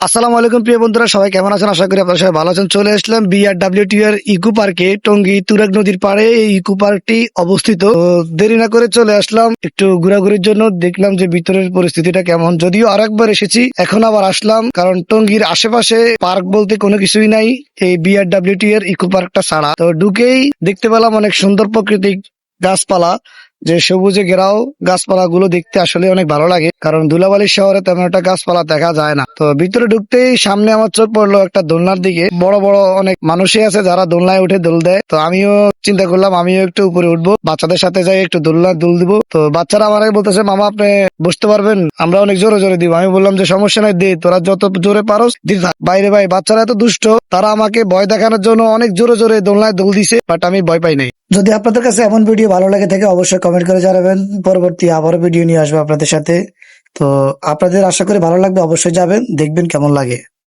আসসালামু আলাইকুম প্রিয় বন্ধুরা, সবাই কেমন আছেন? আশা করি আপনারা সবাই ভালো আছেন। চলে আসলাম বিআরডব্লিউটি এর ইকো পার্কে, টঙ্গী তুরাগ নদীর পাড়ে এই ইকো পার্কটি অবস্থিত। তো দেরি না করে চলে আসলাম একটু ঘোরাঘুরির জন্য। দেখলাম যে ভিতরের পরিস্থিতিটা কেমন, যদিও আরেকবার এসেছি, এখন আবার আসলাম কারণ টঙ্গীর আশেপাশে পার্ক বলতে কোনো কিছুই নাই এই বিআরডব্লিউটি এর ইকো পার্কটা ছাড়া। তো ঢুকেই দেখতে পেলাম অনেক সুন্দর প্রাকৃতিক গাছপালা, যে সবুজে ঘেরাও গাছপালা গুলো দেখতে আসলে অনেক ভালো লাগে, কারণ ধুলাবালি শহরে তেমন একটা গাছপালা দেখা যায় না। তো ভিতরে ঢুকতেই সামনে আমার চোখ পড়লো একটা দোলনার দিকে। বড় বড় অনেক মানুষই আছে যারা দোলনায় উঠে দোল দেয়। তো আমিও চিন্তা করলাম আমিও একটু উপরে উঠবো, বাচ্চাদের সাথে যাই একটু দোলনা দোল দিব। তো বাচ্চারা আমার বলতেছে, মামা আপনি বসতে পারবেন, আমরা অনেক জোরে জোরে দিব। আমি বললাম যে সমস্যা নাই, দে, তোরা যত জোরে পারো দিতে থাক। বাইরে ভাই বাচ্চারা এত দুষ্ট, তারা আমাকে ভয় দেখানোর জন্য অনেক জোরে জোরে দোলনায় দোল দিছে, বাট আমি ভয় পাই নাই। যদি আপনাদের কাছে এমন ভিডিও ভালো লাগে থাকে অবশ্যই কমেন্ট করে জানাবেন, পরবর্তী আবারও ভিডিও নিয়ে আসবো আপনাদের সাথে। তো আপনাদের আশা করি ভালো লাগবে, অবশ্যই যাবেন, দেখবেন কেমন লাগে।